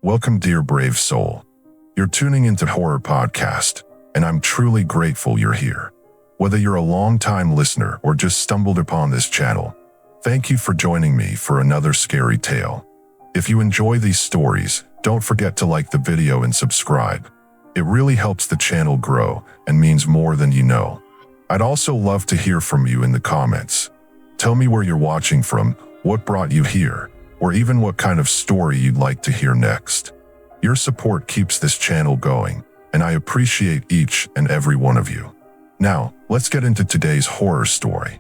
Welcome, dear brave soul. You're tuning into Horror Podcast, and I'm truly grateful you're here. Whether you're a long-time listener or just stumbled upon this channel, thank you for joining me for another scary tale. If you enjoy these stories, don't forget to like the video and subscribe. It really helps the channel grow and means more than you know. I'd also love to hear from you in the comments. Tell me where you're watching from, what brought you here, or even what kind of story you'd like to hear next. Your support keeps this channel going, and I appreciate each and every one of you. Now, let's get into today's horror story.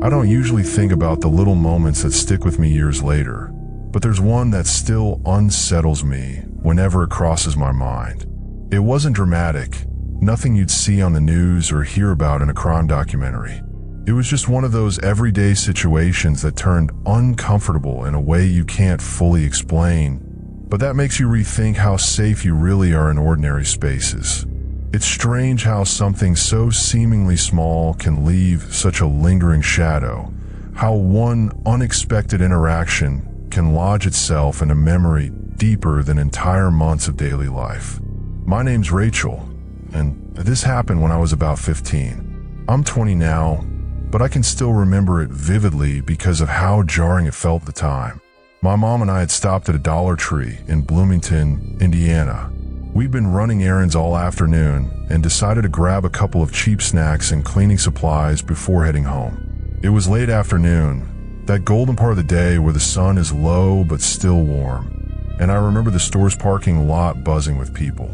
I don't usually think about the little moments that stick with me years later, but there's one that still unsettles me whenever it crosses my mind. It wasn't dramatic, nothing you'd see on the news or hear about in a crime documentary. It was just one of those everyday situations that turned uncomfortable in a way you can't fully explain, but that makes you rethink how safe you really are in ordinary spaces. It's strange how something so seemingly small can leave such a lingering shadow, how one unexpected interaction can lodge itself in a memory deeper than entire months of daily life. My name's Rachel, and this happened when I was about 15. I'm 20 now, but I can still remember it vividly because of how jarring it felt at the time. My mom and I had stopped at a Dollar Tree in Bloomington, Indiana. We'd been running errands all afternoon and decided to grab a couple of cheap snacks and cleaning supplies before heading home. It was late afternoon, that golden part of the day where the sun is low but still warm, and I remember the store's parking lot buzzing with people.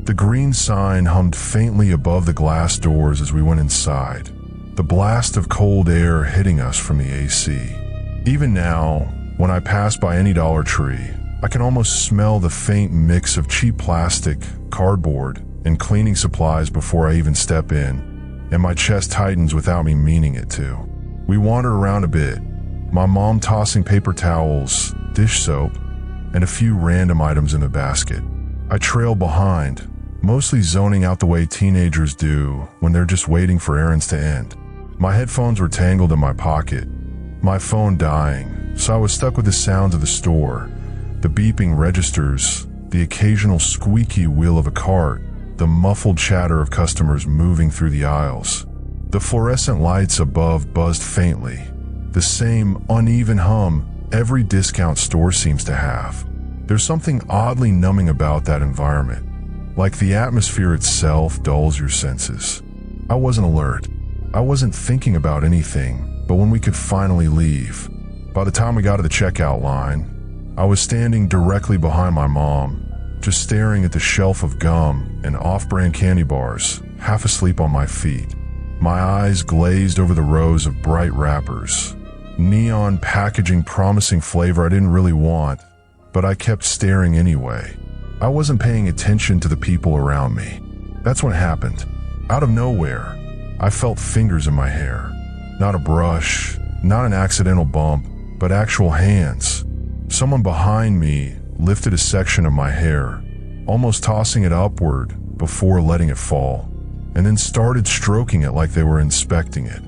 The green sign hummed faintly above the glass doors as we went inside, the blast of cold air hitting us from the AC. Even now, when I pass by any Dollar Tree, I can almost smell the faint mix of cheap plastic, cardboard, and cleaning supplies before I even step in, and my chest tightens without me meaning it to. We wander around a bit, my mom tossing paper towels, dish soap, and a few random items in a basket. I trail behind, mostly zoning out the way teenagers do when they're just waiting for errands to end. My headphones were tangled in my pocket, my phone dying, so I was stuck with the sounds of the store, the beeping registers, the occasional squeaky wheel of a cart, the muffled chatter of customers moving through the aisles. The fluorescent lights above buzzed faintly, the same uneven hum every discount store seems to have. There's something oddly numbing about that environment, like the atmosphere itself dulls your senses. I wasn't alert. I wasn't thinking about anything, but when we could finally leave, by the time we got to the checkout line, I was standing directly behind my mom, just staring at the shelf of gum and off-brand candy bars, half asleep on my feet. My eyes glazed over the rows of bright wrappers, neon packaging promising flavor I didn't really want, but I kept staring anyway. I wasn't paying attention to the people around me. That's what happened. Out of nowhere, I felt fingers in my hair. Not a brush, not an accidental bump, but actual hands. Someone behind me lifted a section of my hair, almost tossing it upward before letting it fall, and then started stroking it like they were inspecting it.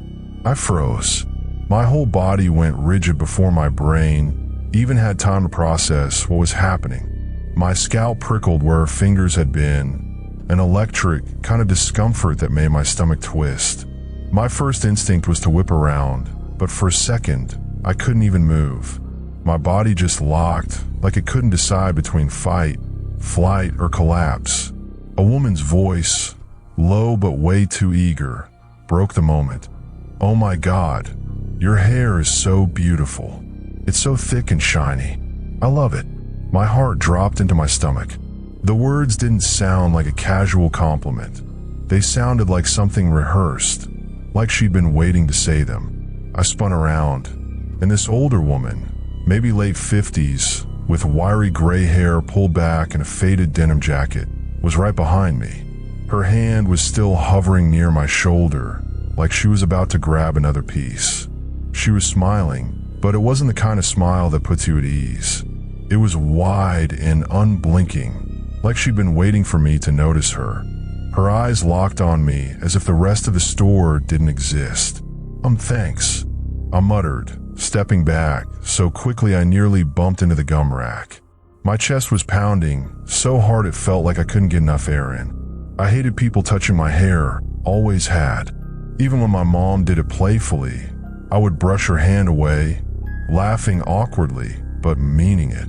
I froze. My whole body went rigid before my brain even had time to process what was happening. My scalp prickled where her fingers had been, an electric kind of discomfort that made my stomach twist. My first instinct was to whip around, but for a second, I couldn't even move. My body just locked, like it couldn't decide between fight, flight, or collapse. A woman's voice, low but way too eager, broke the moment. "Oh my God, your hair is so beautiful. It's so thick and shiny. I love it." My heart dropped into my stomach. The words didn't sound like a casual compliment. They sounded like something rehearsed, like she'd been waiting to say them. I spun around, and this older woman, maybe late 50s, with wiry gray hair pulled back and a faded denim jacket, was right behind me. Her hand was still hovering near my shoulder, like she was about to grab another piece. She was smiling, but it wasn't the kind of smile that puts you at ease. It was wide and unblinking, like she'd been waiting for me to notice her. Her eyes locked on me as if the rest of the store didn't exist. Thanks," I muttered, stepping back so quickly I nearly bumped into the gum rack. My chest was pounding so hard it felt like I couldn't get enough air in. I hated people touching my hair, always had. Even when my mom did it playfully, I would brush her hand away, laughing awkwardly, but meaning it.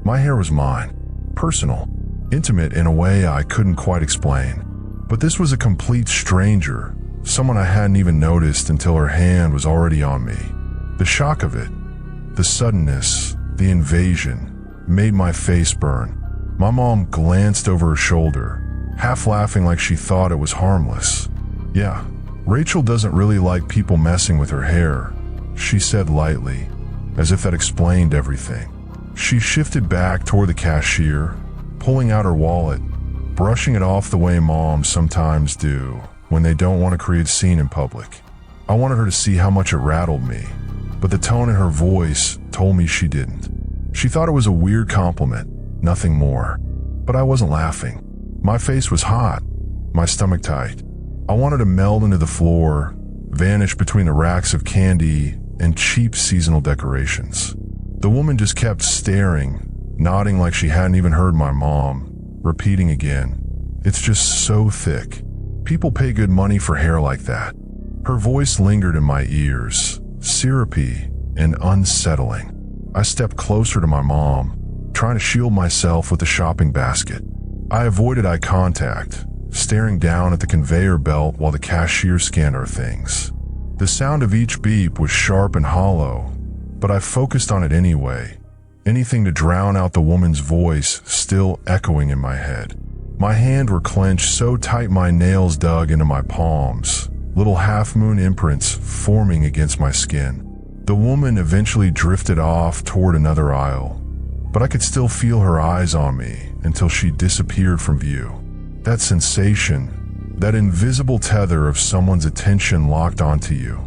My hair was mine, personal, intimate in a way I couldn't quite explain. But this was a complete stranger, someone I hadn't even noticed until her hand was already on me. The shock of it, the suddenness, the invasion, made my face burn. My mom glanced over her shoulder, half laughing like she thought it was harmless. "Yeah, Rachel doesn't really like people messing with her hair," she said lightly, as if that explained everything. She shifted back toward the cashier, pulling out her wallet, brushing it off the way moms sometimes do when they don't want to create a scene in public. I wanted her to see how much it rattled me, but the tone in her voice told me she didn't. She thought it was a weird compliment, nothing more. But I wasn't laughing. My face was hot, my stomach tight. I wanted to meld into the floor, vanish between the racks of candy and cheap seasonal decorations. The woman just kept staring, nodding like she hadn't even heard my mom, repeating again, "It's just so thick. People pay good money for hair like that." Her voice lingered in my ears, syrupy and unsettling. I stepped closer to my mom, trying to shield myself with the shopping basket. I avoided eye contact, staring down at the conveyor belt while the cashier scanned our things. The sound of each beep was sharp and hollow, but I focused on it anyway, anything to drown out the woman's voice still echoing in my head. My hands were clenched so tight my nails dug into my palms, little half-moon imprints forming against my skin. The woman eventually drifted off toward another aisle, but I could still feel her eyes on me until she disappeared from view. That sensation, that invisible tether of someone's attention locked onto you,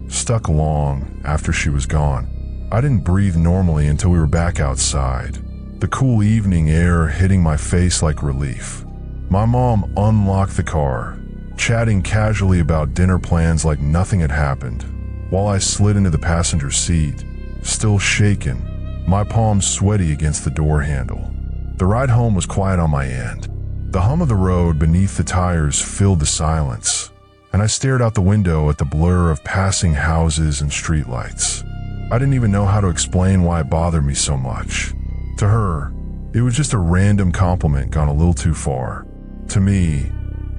stuck long after she was gone. I didn't breathe normally until we were back outside, the cool evening air hitting my face like relief. My mom unlocked the car, chatting casually about dinner plans like nothing had happened, while I slid into the passenger seat, still shaken, my palms sweaty against the door handle. The ride home was quiet on my end. The hum of the road beneath the tires filled the silence, and I stared out the window at the blur of passing houses and streetlights. I didn't even know how to explain why it bothered me so much. To her, it was just a random compliment gone a little too far. To me,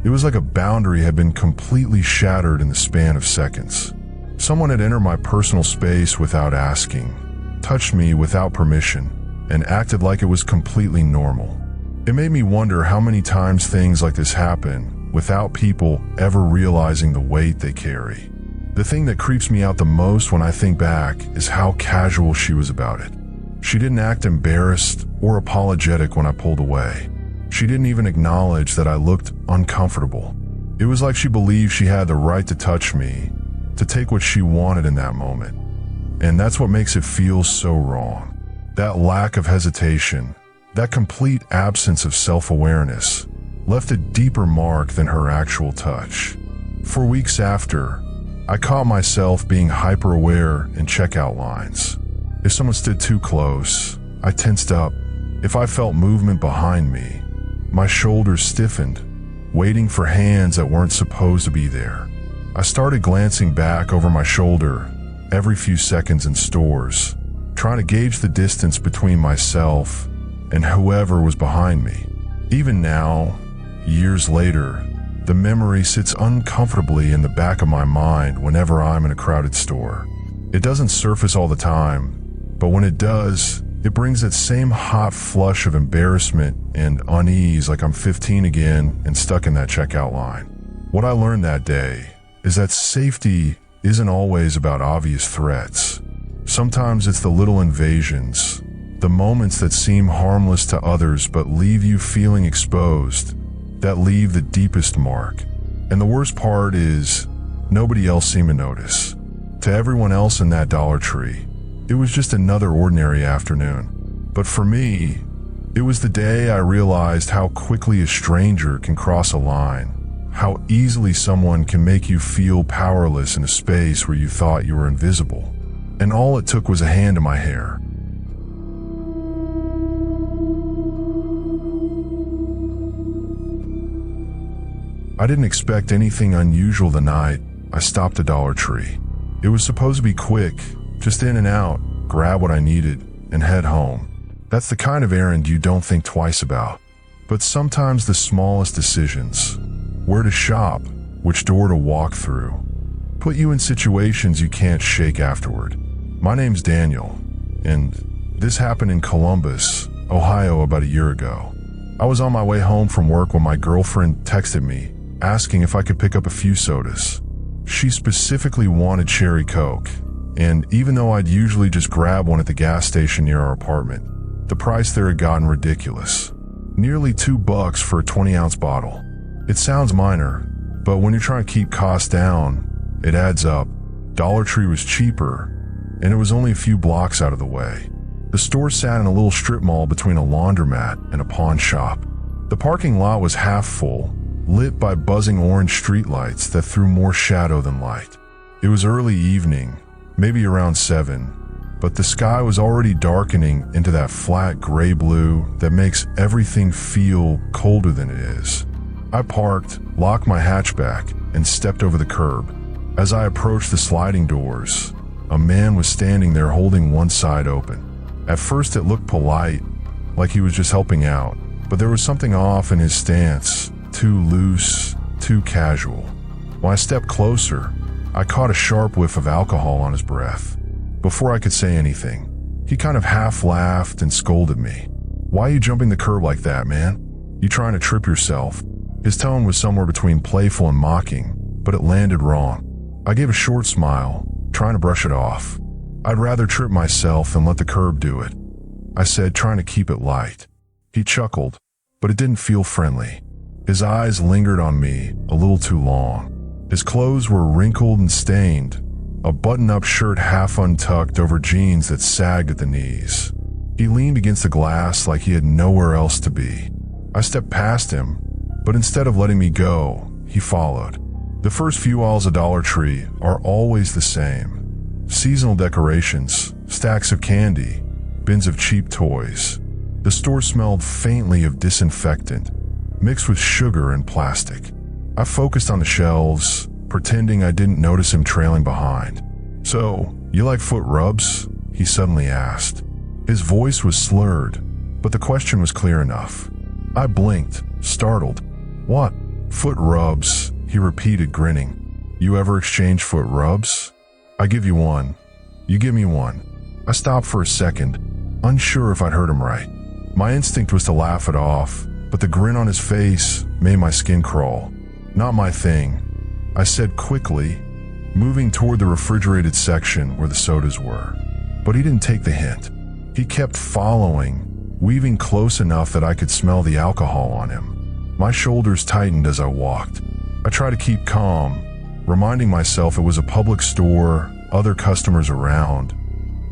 it was like a boundary had been completely shattered in the span of seconds. Someone had entered my personal space without asking, touched me without permission, and acted like it was completely normal. It made me wonder how many times things like this happen without people ever realizing the weight they carry. The thing that creeps me out the most when I think back is how casual she was about it. She didn't act embarrassed or apologetic when I pulled away. She didn't even acknowledge that I looked uncomfortable. It was like she believed she had the right to touch me, to take what she wanted in that moment. And that's what makes it feel so wrong. That lack of hesitation, that complete absence of self-awareness, left a deeper mark than her actual touch. For weeks after, I caught myself being hyper-aware in checkout lines. If someone stood too close, I tensed up. If I felt movement behind me, my shoulders stiffened, waiting for hands that weren't supposed to be there. I started glancing back over my shoulder every few seconds in stores, trying to gauge the distance between myself and whoever was behind me. Even now, years later, the memory sits uncomfortably in the back of my mind whenever I'm in a crowded store. It doesn't surface all the time, but when it does, it brings that same hot flush of embarrassment and unease like I'm 15 again and stuck in that checkout line. What I learned that day is that safety isn't always about obvious threats. Sometimes it's the little invasions, the moments that seem harmless to others but leave you feeling exposed, that leave the deepest mark. And the worst part is, nobody else seemed to notice. To everyone else in that Dollar Tree, it was just another ordinary afternoon. But for me, it was the day I realized how quickly a stranger can cross a line, how easily someone can make you feel powerless in a space where you thought you were invisible. and all it took was a hand in my hair. I didn't expect anything unusual the night I stopped at Dollar Tree. It was supposed to be quick, just in and out, grab what I needed, and head home. That's the kind of errand you don't think twice about. But sometimes the smallest decisions, where to shop, which door to walk through, put you in situations you can't shake afterward. My name's Daniel, and this happened in Columbus, Ohio about a year ago. I was on my way home from work when my girlfriend texted me, asking if I could pick up a few sodas. She specifically wanted cherry Coke, and even though I'd usually just grab one at the gas station near our apartment, the price there had gotten ridiculous. Nearly $2 for a 20-ounce bottle. It sounds minor, but when you're trying to keep costs down, it adds up. Dollar Tree was cheaper, and it was only a few blocks out of the way. The store sat in a little strip mall between a laundromat and a pawn shop. The parking lot was half full, lit by buzzing orange streetlights that threw more shadow than light. It was early evening, maybe around 7, but the sky was already darkening into that flat gray blue that makes everything feel colder than it is. I parked, locked my hatchback, and stepped over the curb. As I approached the sliding doors, a man was standing there holding one side open. At first it looked polite, like he was just helping out, but there was something off in his stance, too loose, too casual. When I stepped closer, I caught a sharp whiff of alcohol on his breath. Before I could say anything, he kind of half laughed and scolded me. "Why are you jumping the curb like that, man? You trying to trip yourself?" His tone was somewhere between playful and mocking, but it landed wrong. I gave a short smile, trying to brush it off. "I'd rather trip myself than let the curb do it," I said, trying to keep it light. He chuckled, but it didn't feel friendly. His eyes lingered on me a little too long. His clothes were wrinkled and stained, a button-up shirt half untucked over jeans that sagged at the knees. He leaned against the glass like he had nowhere else to be. I stepped past him, but instead of letting me go, he followed. The first few aisles of Dollar Tree are always the same. Seasonal decorations, stacks of candy, bins of cheap toys. The store smelled faintly of disinfectant, mixed with sugar and plastic. I focused on the shelves, pretending I didn't notice him trailing behind. "So, you like foot rubs?" he suddenly asked. His voice was slurred, but the question was clear enough. I blinked, startled. "What? Foot rubs?" he repeated, grinning. "You ever exchange foot rubs? I give you one. You give me one." I stopped for a second, unsure if I'd heard him right. My instinct was to laugh it off, but the grin on his face made my skin crawl. "Not my thing," I said quickly, moving toward the refrigerated section where the sodas were. But he didn't take the hint. He kept following, weaving close enough that I could smell the alcohol on him. My shoulders tightened as I walked. I tried to keep calm, reminding myself it was a public store, other customers around.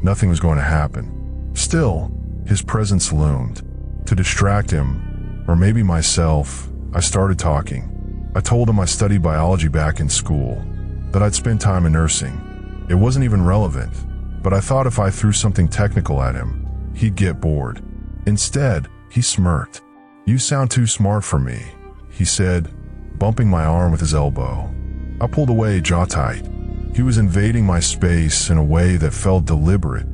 Nothing was going to happen. Still, his presence loomed. To distract him, or maybe myself, I started talking. I told him I studied biology back in school, that I'd spent time in nursing. It wasn't even relevant, but I thought if I threw something technical at him, he'd get bored. Instead, he smirked. "You sound too smart for me," he said, bumping my arm with his elbow. I pulled away, jaw tight. He was invading my space in a way that felt deliberate,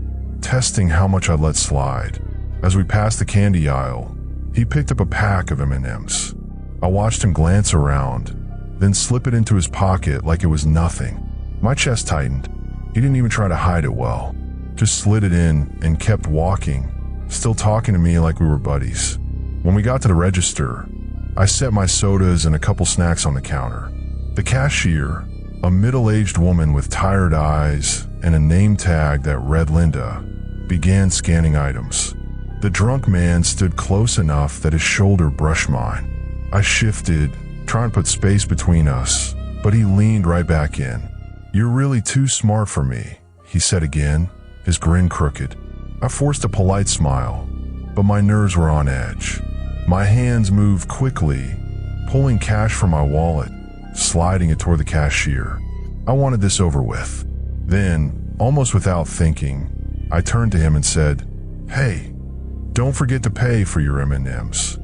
testing how much I'd let slide. As we passed the candy aisle, he picked up a pack of M&Ms. I watched him glance around, then slip it into his pocket like it was nothing. My chest tightened. He didn't even try to hide it well. Just slid it in and kept walking, still talking to me like we were buddies. When we got to the register, I set my sodas and a couple snacks on the counter. The cashier, a middle-aged woman with tired eyes and a name tag that read Linda, began scanning items. The drunk man stood close enough that his shoulder brushed mine. I shifted, trying to put space between us, but he leaned right back in. "You're really too smart for me," he said again, his grin crooked. I forced a polite smile, but my nerves were on edge. My hands moved quickly, pulling cash from my wallet, sliding it toward the cashier. I wanted this over with. Then, Almost without thinking, I turned to him and said, "Hey, don't forget to pay for your M&Ms."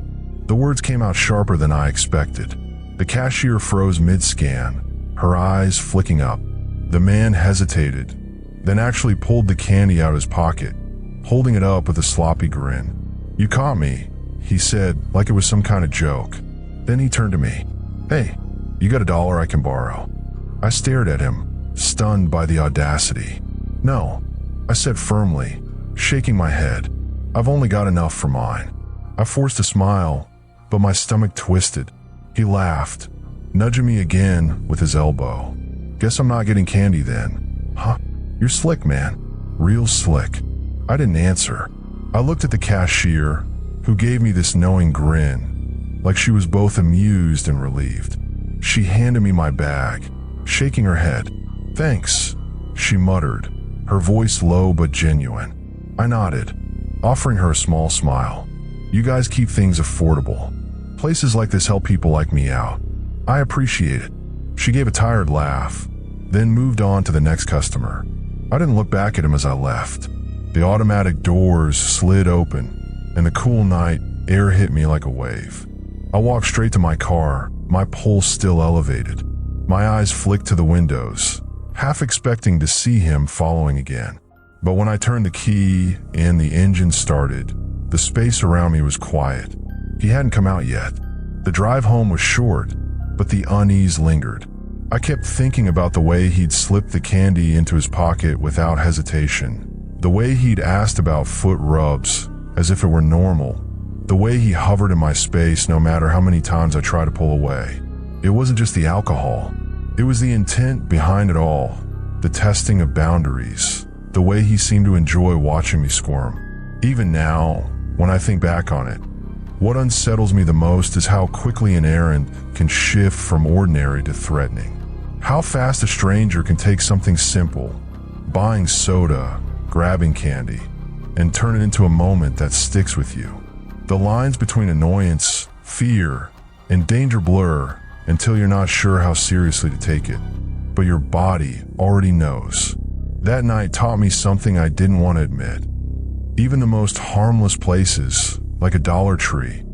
The words came out sharper than I expected. The cashier froze mid-scan, her eyes flicking up. The man hesitated, then actually pulled the candy out of his pocket, holding it up with a sloppy grin. "You caught me," he said, like it was some kind of joke. Then he turned to me. "Hey, you got $1 I can borrow?" I stared at him, stunned by the audacity. "No," I said firmly, shaking my head. "I've only got enough for mine." I forced a smile, but my stomach twisted. He laughed, nudging me again with his elbow. "Guess I'm not getting candy then." "Huh? You're slick, man. Real slick." I didn't answer. I looked at the cashier, who gave me this knowing grin, like she was both amused and relieved. She handed me my bag, shaking her head. "Thanks," she muttered, her voice low but genuine. I nodded, offering her a small smile. "You guys keep things affordable. Places like this help people like me out. I appreciate it." She gave a tired laugh, then moved on to the next customer. I didn't look back at him as I left. The automatic doors slid open, and the cool night air hit me like a wave. I walked straight to my car, my pulse still elevated. My eyes flicked to the windows, half expecting to see him following again. But when I turned the key and the engine started, the space around me was quiet. He hadn't come out yet. The drive home was short, but the unease lingered. I kept thinking about the way he'd slipped the candy into his pocket without hesitation, the way he'd asked about foot rubs as if it were normal, the way he hovered in my space no matter how many times I tried to pull away. It wasn't just the alcohol. It was the intent behind it all, the testing of boundaries, the way he seemed to enjoy watching me squirm. Even now, when I think back on it, what unsettles me the most is how quickly an errand can shift from ordinary to threatening. How fast a stranger can take something simple, buying soda, grabbing candy, and turn it into a moment that sticks with you. The lines between annoyance, fear, and danger blur until you're not sure how seriously to take it, but your body already knows. That night taught me something I didn't want to admit. Even the most harmless places, like a Dollar Tree,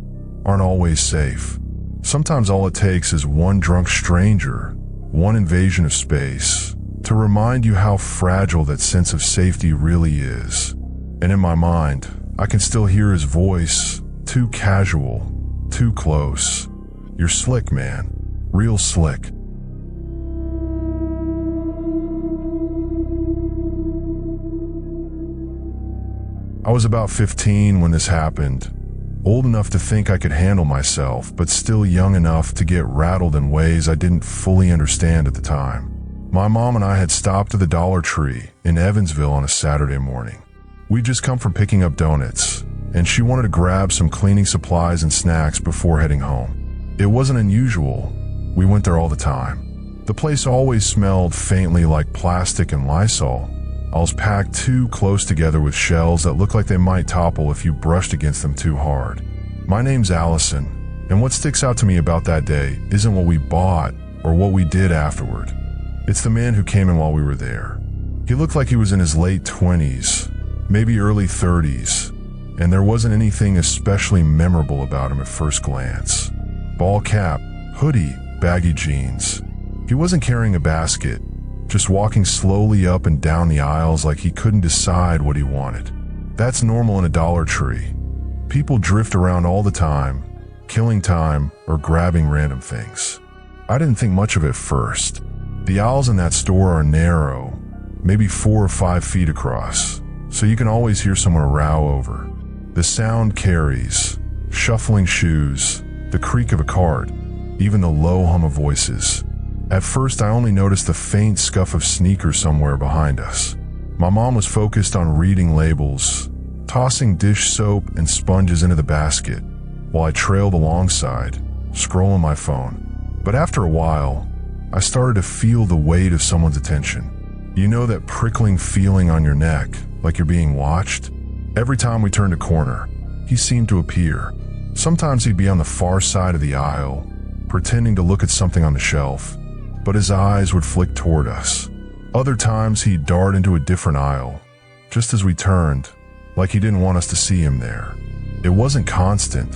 aren't always safe. Sometimes all it takes is one drunk stranger, one invasion of space, to remind you how fragile that sense of safety really is. And in my mind, I can still hear his voice, too casual, too close. "You're slick, man. Real slick." I was about 15 when this happened, old enough to think I could handle myself, but still young enough to get rattled in ways I didn't fully understand at the time. My mom and I had stopped at the Dollar Tree in Evansville on a Saturday morning. We'd just come from picking up donuts, and she wanted to grab some cleaning supplies and snacks before heading home. It wasn't unusual. We went there all the time. The place always smelled faintly like plastic and Lysol. I was packed too close together with shelves that looked like they might topple if you brushed against them too hard. My name's Allison, and what sticks out to me about that day isn't what we bought or what we did afterward. It's the man who came in while we were there. He looked like he was in his late 20s, maybe early 30s, and there wasn't anything especially memorable about him at first glance. Ball cap, hoodie, baggy jeans. He wasn't carrying a basket, just walking slowly up and down the aisles like he couldn't decide what he wanted. That's normal in a Dollar Tree. People drift around all the time, killing time or grabbing random things. I didn't think much of it first. The aisles in that store are narrow, maybe 4 or 5 feet across, so you can always hear someone row over. The sound carries, shuffling shoes, the creak of a cart, even the low hum of voices. At first, I only noticed the faint scuff of sneakers somewhere behind us. My mom was focused on reading labels, tossing dish soap and sponges into the basket, while I trailed alongside, scrolling my phone. But after a while, I started to feel the weight of someone's attention. You know that prickling feeling on your neck, like you're being watched? Every time we turned a corner, he seemed to appear. Sometimes he'd be on the far side of the aisle, pretending to look at something on the shelf, but his eyes would flick toward us. Other times he'd dart into a different aisle, just as we turned, like he didn't want us to see him there. It wasn't constant,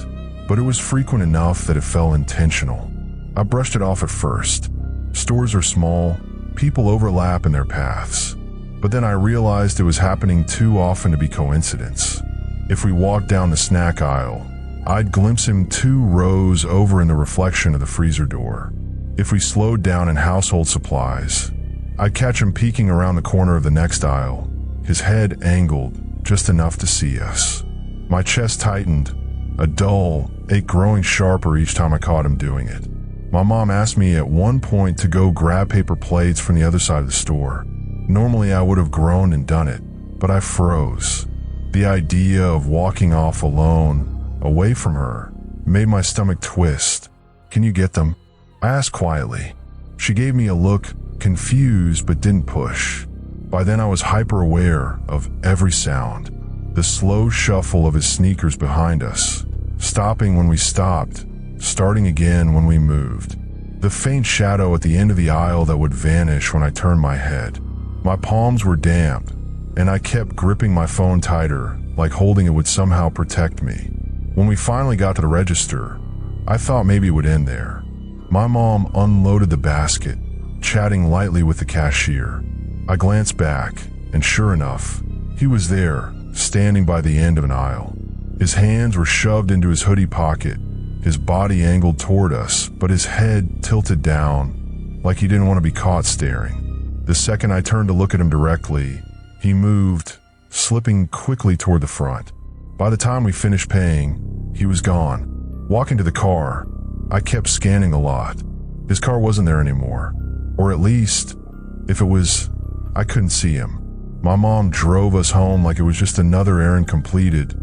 but it was frequent enough that it felt intentional. I brushed it off at first. Stores are small, people overlap in their paths. But then I realized it was happening too often to be coincidence. If we walked down the snack aisle, I'd glimpse him 2 rows over in the reflection of the freezer door. If we slowed down in household supplies, I'd catch him peeking around the corner of the next aisle, his head angled just enough to see us. My chest tightened, a dull ache growing sharper each time I caught him doing it. My mom asked me at one point to go grab paper plates from the other side of the store. Normally I would have groaned and done it, but I froze. The idea of walking off alone, away from her, made my stomach twist. "Can you get them?" I asked quietly. She gave me a look, confused but didn't push. By then I was hyper-aware of every sound. The slow shuffle of his sneakers behind us, stopping when we stopped, starting again when we moved. The faint shadow at the end of the aisle that would vanish when I turned my head. My palms were damp, and I kept gripping my phone tighter, like holding it would somehow protect me. When we finally got to the register, I thought maybe it would end there. My mom unloaded the basket, chatting lightly with the cashier. I glanced back, and sure enough, he was there, standing by the end of an aisle. His hands were shoved into his hoodie pocket, his body angled toward us, but his head tilted down, like he didn't want to be caught staring. The second I turned to look at him directly, he moved, slipping quickly toward the front. By the time we finished paying, he was gone. Walking to the car, I kept scanning the lot. His car wasn't there anymore. Or at least, if it was, I couldn't see him. My mom drove us home like it was just another errand completed,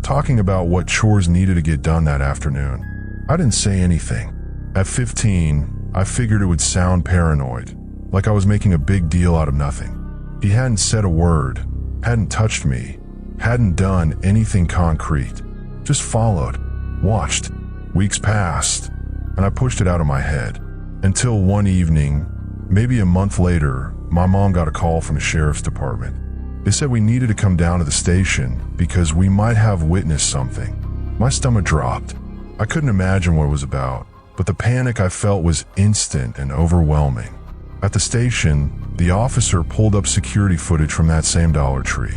talking about what chores needed to get done that afternoon. I didn't say anything. At 15, I figured it would sound paranoid, like I was making a big deal out of nothing. He hadn't said a word, hadn't touched me, hadn't done anything concrete. Just followed, watched. Weeks passed, and I pushed it out of my head. Until one evening, maybe a month later, my mom got a call from the sheriff's department. They said we needed to come down to the station because we might have witnessed something. My stomach dropped. I couldn't imagine what it was about, but the panic I felt was instant and overwhelming. At the station, the officer pulled up security footage from that same Dollar Tree.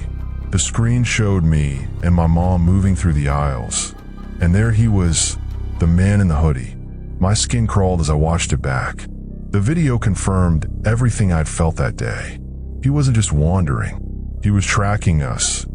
The screen showed me and my mom moving through the aisles, and there he was, the man in the hoodie. My skin crawled as I watched it back. The video confirmed everything I'd felt that day. He wasn't just wandering. He was tracking us.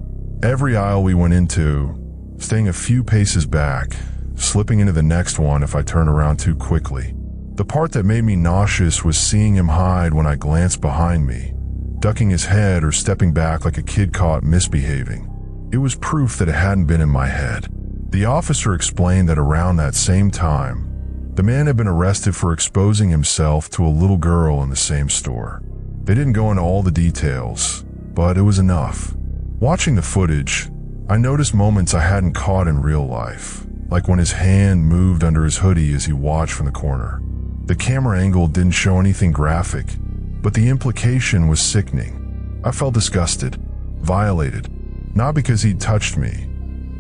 Every aisle we went into, staying a few paces back, slipping into the next one if I turned around too quickly. The part that made me nauseous was seeing him hide when I glanced behind me, ducking his head or stepping back like a kid caught misbehaving. It was proof that it hadn't been in my head. The officer explained that around that same time, the man had been arrested for exposing himself to a little girl in the same store. They didn't go into all the details, but it was enough. Watching the footage, I noticed moments I hadn't caught in real life, like when his hand moved under his hoodie as he watched from the corner. The camera angle didn't show anything graphic, but the implication was sickening. I felt disgusted, violated, not because he'd touched me,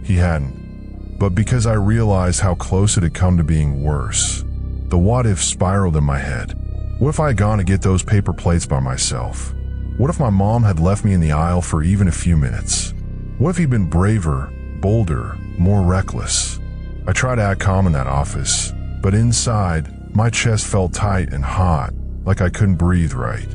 he hadn't, but because I realized how close it had come to being worse. The what-if spiraled in my head. What if I had gone to get those paper plates by myself? What if my mom had left me in the aisle for even a few minutes? What if he'd been braver, bolder, more reckless? I tried to act calm in that office, but inside, my chest felt tight and hot, like I couldn't breathe right.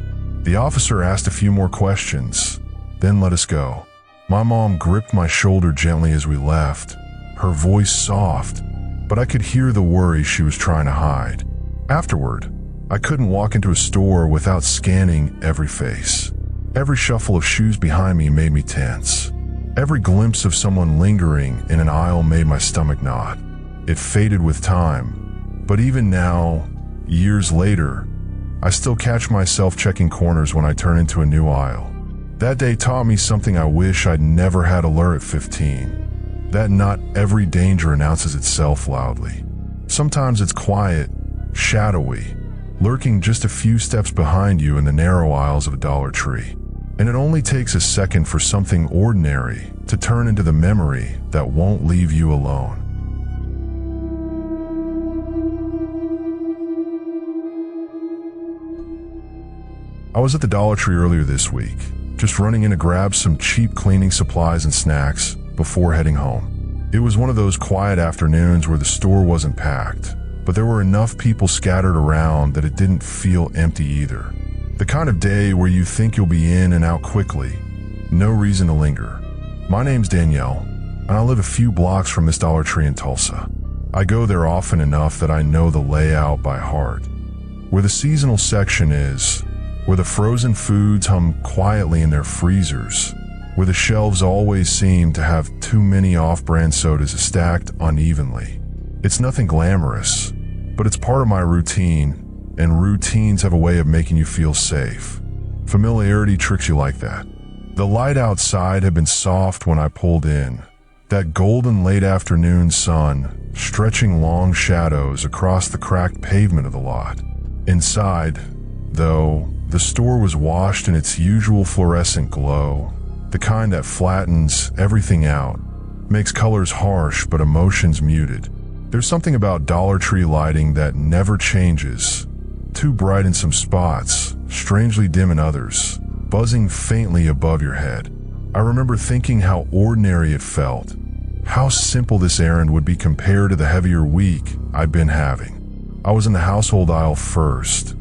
The officer asked a few more questions, then let us go. My mom gripped my shoulder gently as we left, her voice soft, but I could hear the worry she was trying to hide. Afterward, I couldn't walk into a store without scanning every face. Every shuffle of shoes behind me made me tense. Every glimpse of someone lingering in an aisle made my stomach knot. It faded with time, but even now, years later, I still catch myself checking corners when I turn into a new aisle. That day taught me something I wish I'd never had to learn at 15. That not every danger announces itself loudly. Sometimes it's quiet, shadowy, lurking just a few steps behind you in the narrow aisles of a Dollar Tree. And it only takes a second for something ordinary to turn into the memory that won't leave you alone. I was at the Dollar Tree earlier this week, just running in to grab some cheap cleaning supplies and snacks before heading home. It was one of those quiet afternoons where the store wasn't packed, but there were enough people scattered around that it didn't feel empty either. The kind of day where you think you'll be in and out quickly, no reason to linger. My name's Danielle, and I live a few blocks from this Dollar Tree in Tulsa. I go there often enough that I know the layout by heart. Where the seasonal section is, where the frozen foods hum quietly in their freezers, where the shelves always seem to have too many off-brand sodas stacked unevenly. It's nothing glamorous, but it's part of my routine, and routines have a way of making you feel safe. Familiarity tricks you like that. The light outside had been soft when I pulled in, that golden late afternoon sun stretching long shadows across the cracked pavement of the lot. Inside, though, the store was washed in its usual fluorescent glow, the kind that flattens everything out, makes colors harsh but emotions muted. There's something about Dollar Tree lighting that never changes. Too bright in some spots, strangely dim in others, buzzing faintly above your head. I remember thinking how ordinary it felt, how simple this errand would be compared to the heavier week I'd been having. I was in the household aisle first,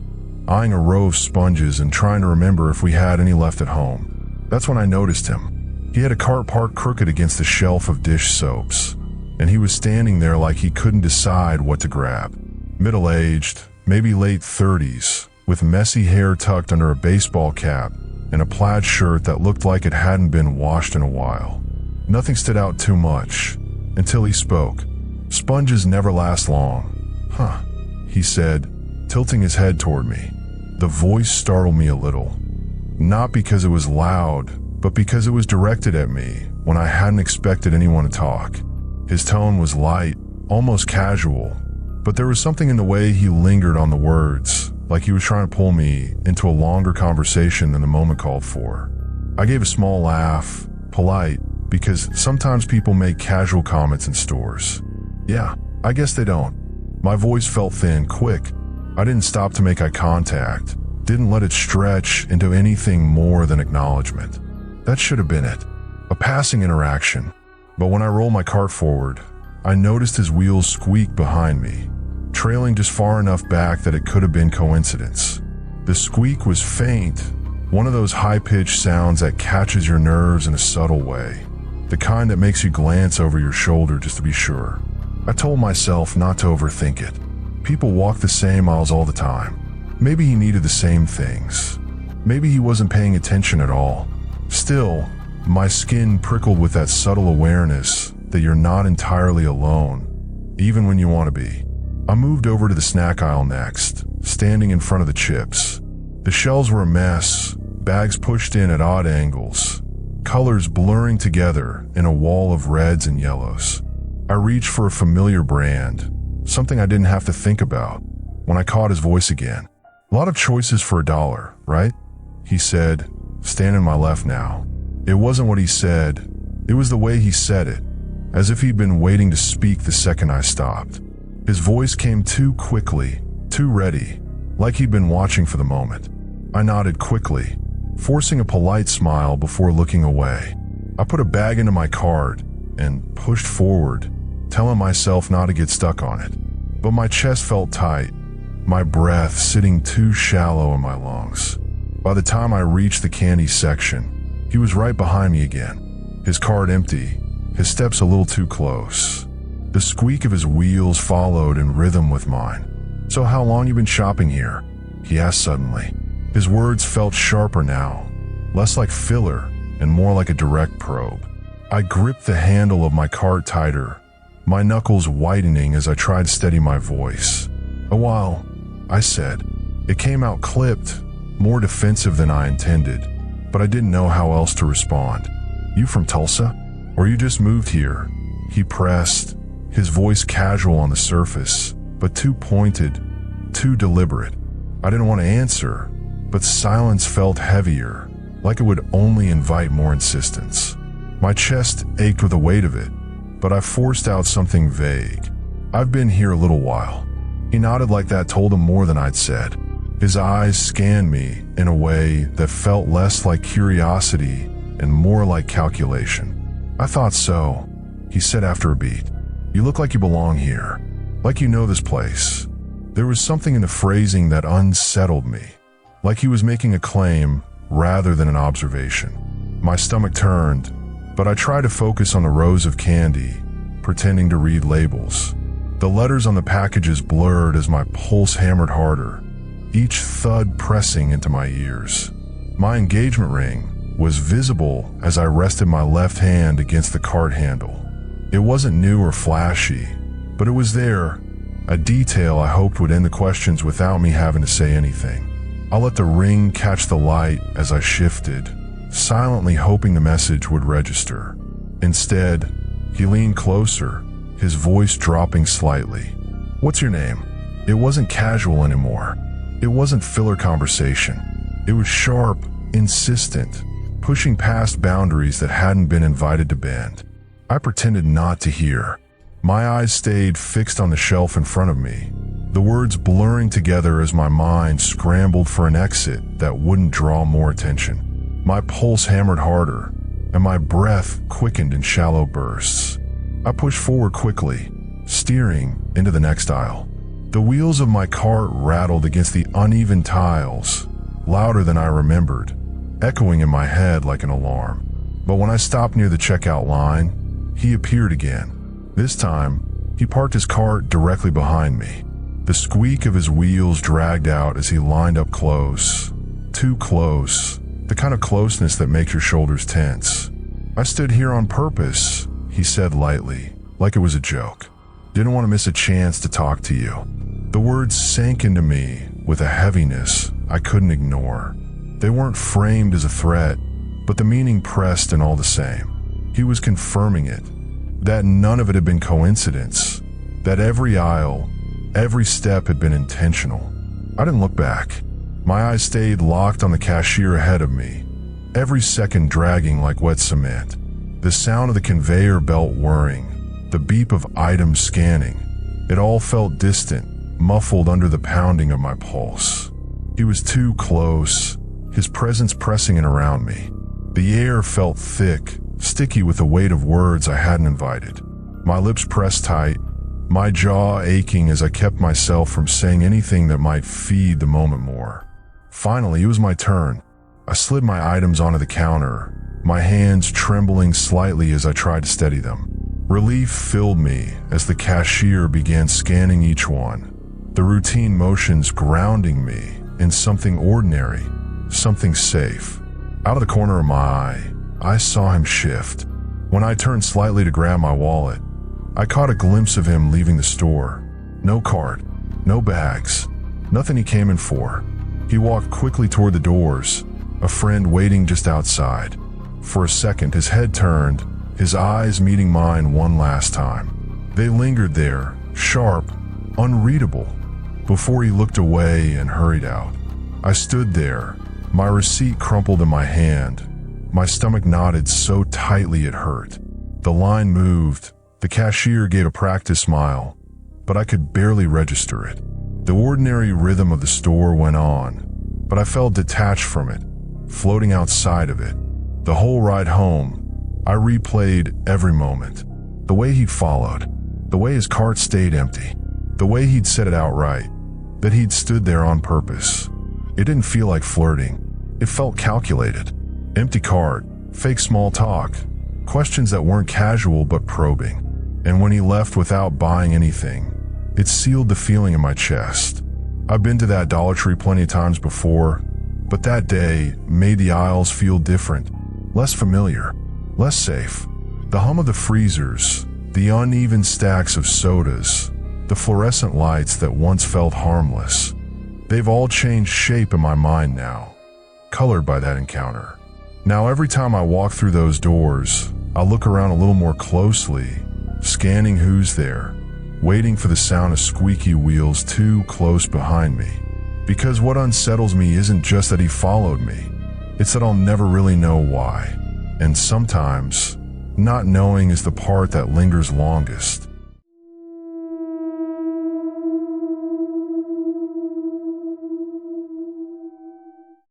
eyeing a row of sponges and trying to remember if we had any left at home. That's when I noticed him. He had a cart parked crooked against the shelf of dish soaps, and he was standing there like he couldn't decide what to grab. Middle-aged, maybe late 30s, with messy hair tucked under a baseball cap and a plaid shirt that looked like it hadn't been washed in a while. Nothing stood out too much, until he spoke. "Sponges never last long." "Huh," he said, tilting his head toward me. The voice startled me a little. Not because it was loud, but because it was directed at me when I hadn't expected anyone to talk. His tone was light, almost casual, but there was something in the way he lingered on the words, like he was trying to pull me into a longer conversation than the moment called for. I gave a small laugh, polite, because sometimes people make casual comments in stores. "Yeah, I guess they don't." My voice felt thin, quick. I didn't stop to make eye contact, didn't let it stretch into anything more than acknowledgement. That should have been it, a passing interaction. But when I rolled my cart forward, I noticed his wheels squeak behind me, trailing just far enough back that it could have been coincidence. The squeak was faint, one of those high-pitched sounds that catches your nerves in a subtle way, the kind that makes you glance over your shoulder just to be sure. I told myself not to overthink it. People walk the same aisles all the time. Maybe he needed the same things. Maybe he wasn't paying attention at all. Still, my skin prickled with that subtle awareness that you're not entirely alone, even when you want to be. I moved over to the snack aisle next, standing in front of the chips. The shelves were a mess, bags pushed in at odd angles, colors blurring together in a wall of reds and yellows. I reached for a familiar brand, something I didn't have to think about, when I caught his voice again. "A lot of choices for $1, right?" he said, standing to my left now. It wasn't what he said, it was the way he said it, as if he'd been waiting to speak the second I stopped. His voice came too quickly, too ready, like he'd been watching for the moment. I nodded quickly, forcing a polite smile before looking away. I put a bag into my cart and pushed forward, telling myself not to get stuck on it. But my chest felt tight, my breath sitting too shallow in my lungs. By the time I reached the candy section, he was right behind me again, his cart empty, his steps a little too close. The squeak of his wheels followed in rhythm with mine. "So how long you been shopping here?" he asked suddenly. His words felt sharper now, less like filler and more like a direct probe. I gripped the handle of my cart tighter, my knuckles whitening as I tried to steady my voice. "A while," I said. It came out clipped, more defensive than I intended, but I didn't know how else to respond. "You from Tulsa? Or you just moved here?" he pressed, his voice casual on the surface, but too pointed, too deliberate. I didn't want to answer, but silence felt heavier, like it would only invite more insistence. My chest ached with the weight of it, but I forced out something vague. "I've been here a little while." He nodded like that told him more than I'd said. His eyes scanned me in a way that felt less like curiosity and more like calculation. "I thought so," he said after a beat. "You look like you belong here, like you know this place." There was something in the phrasing that unsettled me, like he was making a claim rather than an observation. My stomach turned, but I tried to focus on the rows of candy, pretending to read labels. The letters on the packages blurred as my pulse hammered harder, each thud pressing into my ears. My engagement ring was visible as I rested my left hand against the cart handle. It wasn't new or flashy, but it was there, a detail I hoped would end the questions without me having to say anything. I let the ring catch the light as I shifted, silently hoping the message would register. Instead, he leaned closer, his voice dropping slightly. "What's your name?" It wasn't casual anymore. It wasn't filler conversation. It was sharp, insistent, pushing past boundaries that hadn't been invited to bend. I pretended not to hear. My eyes stayed fixed on the shelf in front of me, the words blurring together as my mind scrambled for an exit that wouldn't draw more attention. My pulse hammered harder, and my breath quickened in shallow bursts. I pushed forward quickly, steering into the next aisle. The wheels of my cart rattled against the uneven tiles, louder than I remembered, echoing in my head like an alarm. But when I stopped near the checkout line, he appeared again. This time, he parked his cart directly behind me. The squeak of his wheels dragged out as he lined up close. Too close, the kind of closeness that makes your shoulders tense. "I stood here on purpose," he said lightly, like it was a joke. "Didn't want to miss a chance to talk to you." The words sank into me with a heaviness I couldn't ignore. They weren't framed as a threat, but the meaning pressed in all the same. He was confirming it, that none of it had been coincidence, that every aisle, every step had been intentional. I didn't look back. My eyes stayed locked on the cashier ahead of me, every second dragging like wet cement. The sound of the conveyor belt whirring, the beep of items scanning, it all felt distant, muffled under the pounding of my pulse. He was too close, his presence pressing in around me. The air felt thick, sticky with the weight of words I hadn't invited. My lips pressed tight, my jaw aching as I kept myself from saying anything that might feed the moment more. Finally, it was my turn. I slid my items onto the counter, my hands trembling slightly as I tried to steady them. Relief filled me as the cashier began scanning each one, the routine motions grounding me in something ordinary, something safe. Out of the corner of my eye, I saw him shift. When I turned slightly to grab my wallet, I caught a glimpse of him leaving the store. No cart, no bags, nothing he came in for. He walked quickly toward the doors, a friend waiting just outside. For a second, his head turned, his eyes meeting mine one last time. They lingered there, sharp, unreadable, before he looked away and hurried out. I stood there, my receipt crumpled in my hand, my stomach knotted so tightly it hurt. The line moved, the cashier gave a practiced smile, but I could barely register it. The ordinary rhythm of the store went on, but I felt detached from it, floating outside of it. The whole ride home, I replayed every moment. The way he'd followed, the way his cart stayed empty, the way he'd said it outright, that he'd stood there on purpose. It didn't feel like flirting. It felt calculated. Empty cart, fake small talk, questions that weren't casual but probing. And when he left without buying anything, it sealed the feeling in my chest. I've been to that Dollar Tree plenty of times before, but that day made the aisles feel different, less familiar, less safe. The hum of the freezers, the uneven stacks of sodas, the fluorescent lights that once felt harmless, they've all changed shape in my mind now, colored by that encounter. Now every time I walk through those doors, I look around a little more closely, scanning who's there, waiting for the sound of squeaky wheels too close behind me. Because what unsettles me isn't just that he followed me, it's that I'll never really know why. And sometimes, not knowing is the part that lingers longest.